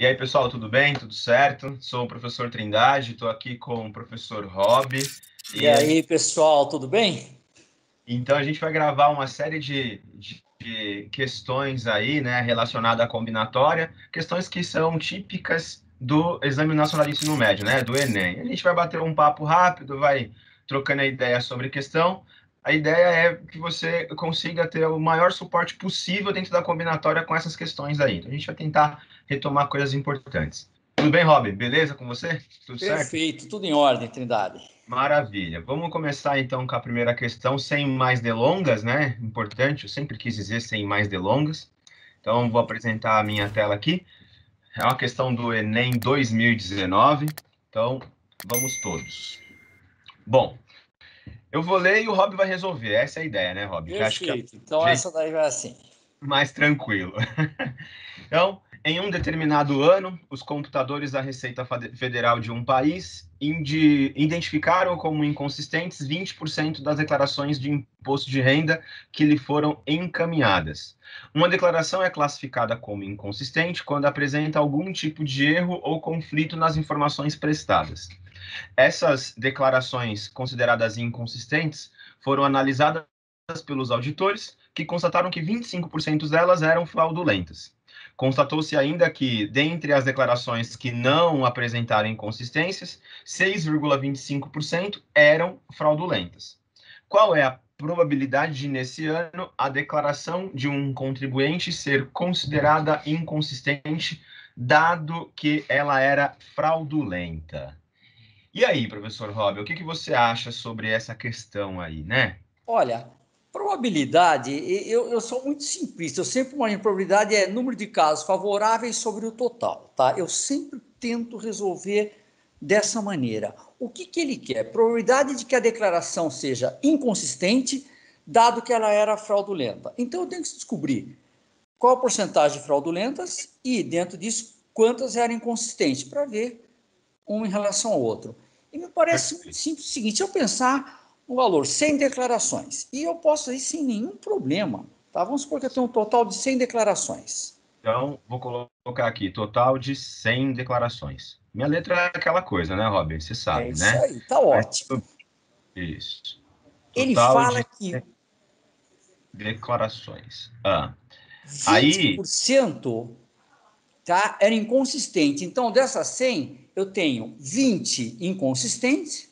E aí, pessoal, tudo bem? Tudo certo? Sou o professor Trindade, estou aqui com o professor Rob. E aí, pessoal, tudo bem? Então, a gente vai gravar uma série de questões aí, né, relacionadas à combinatória, questões que são típicas do Exame Nacional de Ensino Médio, né, do Enem. A gente vai bater um papo rápido, vai trocando a ideia sobre a questão. A ideia é que você consiga ter o maior suporte possível dentro da combinatória com essas questões aí. Então, a gente vai tentar retomar coisas importantes. Tudo bem, Rob? Beleza com você? Tudo certo? Perfeito, tudo em ordem, Trindade. Maravilha. Vamos começar então com a primeira questão, sem mais delongas, né? Importante, eu sempre quis dizer sem mais delongas. Então, vou apresentar a minha tela aqui. É uma questão do Enem 2019. Então, vamos todos. Bom, eu vou ler e o Rob vai resolver. Essa é a ideia, né, Rob? Que acho que é o Perfeito, então jeito essa daí vai assim. mais tranquilo. Então, em um determinado ano, os computadores da Receita Federal de um país identificaram como inconsistentes 20% das declarações de imposto de renda que lhe foram encaminhadas. Uma declaração é classificada como inconsistente quando apresenta algum tipo de erro ou conflito nas informações prestadas. Essas declarações consideradas inconsistentes foram analisadas pelos auditores, que constataram que 25% delas eram fraudulentas. Constatou-se ainda que, dentre as declarações que não apresentaram inconsistências, 6,25% eram fraudulentas. Qual é a probabilidade de, nesse ano, a declaração de um contribuinte ser considerada inconsistente, dado que ela era fraudulenta? E aí, professor Rob, o que você acha sobre essa questão aí, né? Olha, probabilidade, eu sou muito simplista, eu sempre imagino probabilidade é número de casos favoráveis sobre o total, tá? Eu sempre tento resolver dessa maneira. O que ele quer? Probabilidade de que a declaração seja inconsistente, dado que ela era fraudulenta. Então eu tenho que descobrir qual a porcentagem de fraudulentas e, dentro disso, quantas eram inconsistentes, para ver um em relação ao outro. E me parece muito simples o seguinte, se eu pensar no valor 100 declarações, e eu posso ir sem nenhum problema, tá? Vamos supor que eu tenho um total de 100 declarações. Então, vou colocar aqui, total de 100 declarações. Minha letra é aquela coisa, né, Robin? Você É sabe, isso né? aí, tá Mas, ótimo. isso. Ele Total fala de que declarações. Aí, 20%, tá, era inconsistente. Então, dessas 100, eu tenho 20 inconsistentes.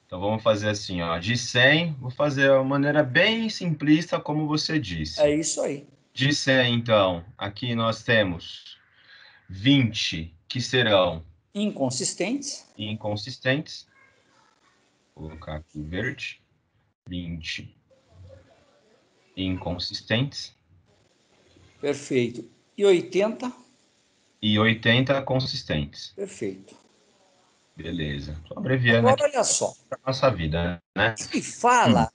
então vamos fazer assim, ó, de 100, vou fazer de uma maneira bem simplista, como você É disse. isso aí. De 100, então, aqui nós temos 20 que serão Inconsistentes. inconsistentes. Vou colocar aqui verde. 20 inconsistentes. Perfeito. E 80? E 80 consistentes. Perfeito. Beleza. Estou abreviando Agora, aqui olha só. para nossa vida, né? Ele fala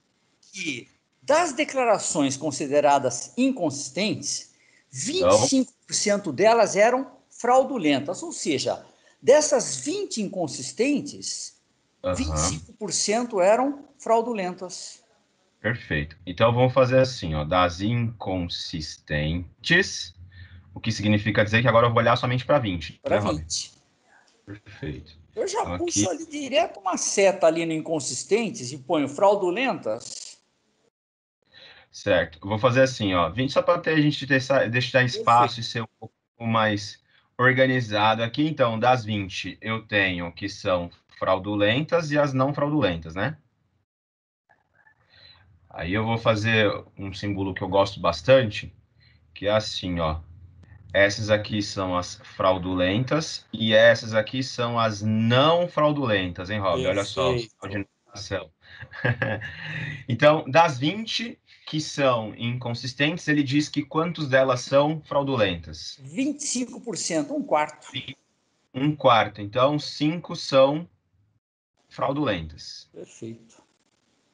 que das declarações consideradas inconsistentes, Então, 25% delas eram fraudulentas, ou seja, dessas 20 inconsistentes, aham, 25% eram fraudulentas. perfeito. Então, vamos fazer assim, ó, das inconsistentes, o que significa dizer que agora eu vou olhar somente para 20, Para né, Rob? 20. Perfeito. Eu já Então, puxo aqui, ali direto uma seta ali no inconsistentes e ponho fraudulentas. certo. Eu vou fazer assim, ó, 20 só para a gente deixar espaço Perfeito. e ser um pouco mais organizado aqui. Então, das 20, eu tenho que são fraudulentas e as não fraudulentas, né? Aí eu vou fazer um símbolo que eu gosto bastante, que é assim, ó. Essas aqui são as fraudulentas e essas aqui são as não fraudulentas, hein, Rob? Olha só, o sinal Perfeito. de numeração. Então, das 20 que são inconsistentes, ele diz que quantos delas são fraudulentas? 25%, um quarto. Um quarto. Então, 5 são fraudulentas. Perfeito.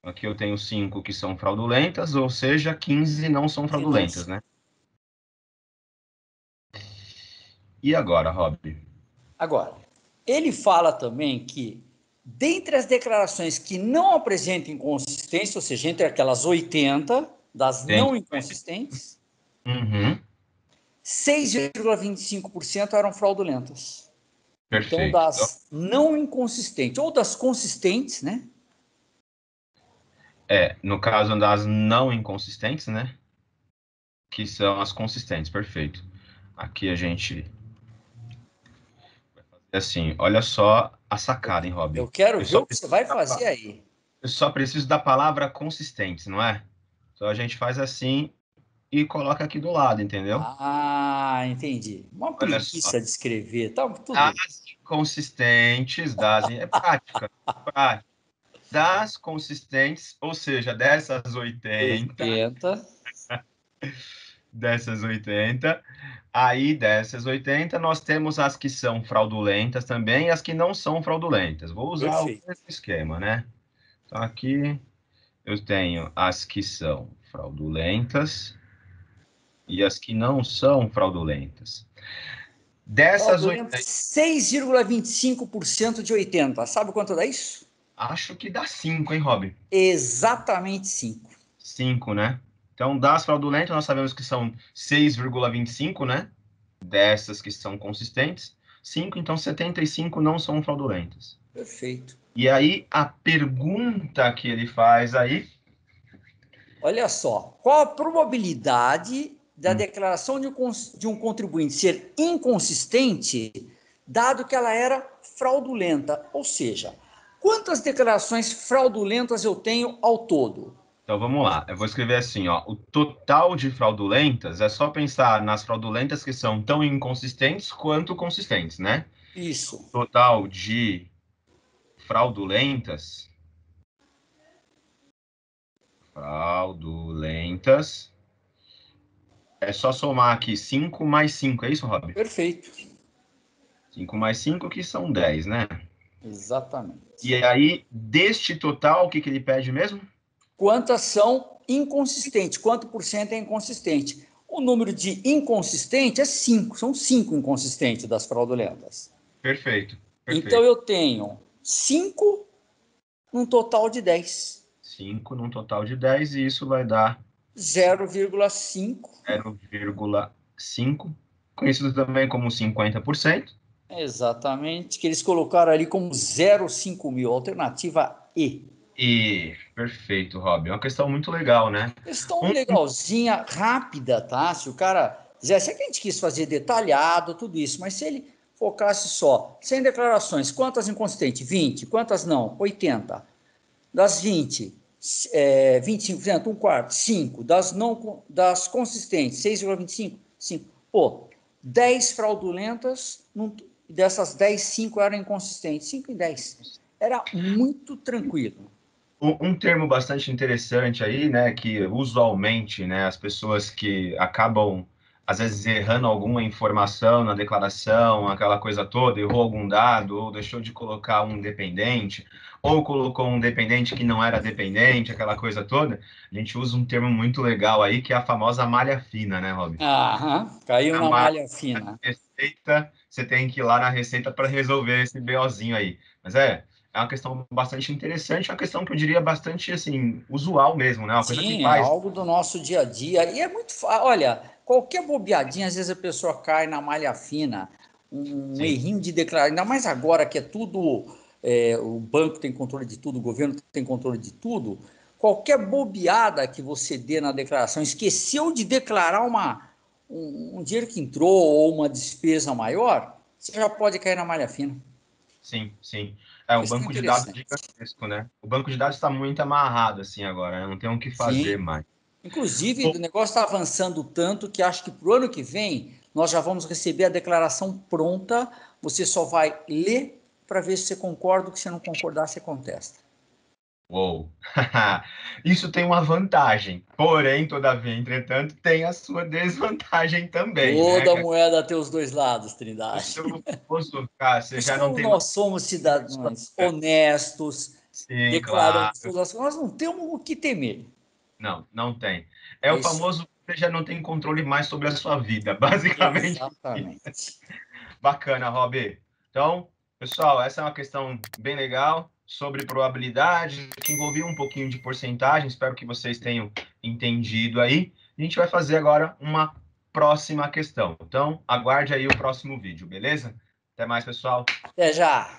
Aqui eu tenho 5 que são fraudulentas, ou seja, 15 não são Se não, fraudulentas, né? E agora, Rob? agora, ele fala também que, dentre as declarações que não apresentam inconsistência, ou seja, entre aquelas 80 das Tem. não inconsistentes, Uhum. 6,25% eram fraudulentas. Perfeito. Então, das não inconsistentes, ou das consistentes, né? No caso das não inconsistentes, né? Que são as consistentes, perfeito. Aqui a gente vai fazer assim, olha só a sacada, hein, Eu Rob? quero ver o que você vai fazer aí. Eu só preciso da palavra consistentes, não é? Então a gente faz assim e coloca aqui do lado, entendeu? Ah, entendi. Uma Olha só. preguiça de escrever, tá tudo. Das consistentes, é prática, prática. Das consistentes, ou seja, dessas 80, 80. aí dessas 80 nós temos as que são fraudulentas também e as que não são fraudulentas. Vou usar o Perfeito. mesmo esquema, né? Então aqui eu tenho as que são fraudulentas e as que não são fraudulentas. Dessas Fraudulento, 80, 6,25% de 80. Sabe quanto dá isso? acho que dá 5, hein, Rob? Exatamente 5. 5, né? Então, das fraudulentas, nós sabemos que são 6,25, né? Dessas que são consistentes, 5, então 75 não são fraudulentas. Perfeito. E aí, a pergunta que ele faz aí... Olha só, qual a probabilidade da declaração de um contribuinte ser inconsistente, dado que ela era fraudulenta? Ou seja, quantas declarações fraudulentas eu tenho ao todo? Então, vamos lá. Eu vou escrever assim, ó. O total de fraudulentas, é só pensar nas fraudulentas que são tão inconsistentes quanto consistentes, né? Isso. Total de fraudulentas... Fraudulentas. É só somar aqui 5 mais 5, é isso, Rob? Perfeito. 5 mais 5, que são 10, né? Exatamente. E aí, deste total, o que ele pede mesmo? Quantas são inconsistentes? Quanto por cento é inconsistente? O número de inconsistente é 5. São 5 inconsistentes das fraudulentas. Perfeito, Então perfeito. eu tenho 5 num total de 10. 5 num total de 10, e isso vai dar 0,5. 0,5, conhecido também como 50%. Exatamente, que eles colocaram ali como 0,5 mil, alternativa E. E perfeito, Rob. É uma questão muito legal, né? Questão Um, legalzinha, rápida, tá? Se o cara quisesse, é que a gente quis fazer detalhado, tudo isso, mas se ele focasse só 100 declarações, quantas inconsistentes? 20. Quantas não? 80. Das 20, 25%, um quarto, 5. Das consistentes, 6,25, 5. Pô, 10 fraudulentas, dessas 10, 5 eram inconsistentes. 5 e 10. Era muito tranquilo. um termo bastante interessante aí, né, que usualmente, né, as pessoas que acabam, às vezes, errando alguma informação na declaração, aquela coisa toda, errou algum dado, ou deixou de colocar um dependente, ou colocou um dependente que não era dependente, aquela coisa toda, a gente usa um termo muito legal aí, que é a famosa malha fina, né, Rob? Aham, caiu A na malha malha fina. Receita, você tem que ir lá na Receita para resolver esse BOzinho aí. Mas é uma questão bastante interessante, uma questão que eu diria bastante, assim, usual mesmo, né? Uma coisa que Sim, é faz. algo do nosso dia a dia. E é muito fácil. Olha, qualquer bobeadinha, às vezes a pessoa cai na malha fina, um Sim, errinho de declarar, ainda mais agora que é tudo, o banco tem controle de tudo, o governo tem controle de tudo. Qualquer bobeada que você dê na declaração, esqueceu de declarar um dinheiro que entrou ou uma despesa maior, você já pode cair na malha fina. sim, sim. É um Questão banco de dados interessante. gigantesco, né? O banco de dados está muito amarrado, assim, agora, né? Não tem o que fazer Sim. mais. Inclusive, Bom, o negócio está avançando tanto que acho que para o ano que vem nós já vamos receber a declaração pronta. Você só vai ler para ver se você concorda, ou se você não concordar, você contesta. uou. Isso tem uma vantagem, porém, todavia, entretanto, tem a sua desvantagem também, né? Toda Que é moeda tem os dois lados, o Trindade. seu famoso, cara, você Mas já não como tem mais. nós somos cidadãos honestos, Sim, declaramos claro. todas as coisas, nós não temos o que temer. Não, não tem. É É o isso. famoso, você já não tem controle mais sobre a sua vida, basicamente. Exatamente. Bacana, Rob. Então, pessoal, essa é uma questão bem legal sobre probabilidade, que envolvia um pouquinho de porcentagem. Espero que vocês tenham entendido aí. A gente vai fazer agora uma próxima questão. Então, aguarde aí o próximo vídeo, beleza? Até mais, pessoal. Até já.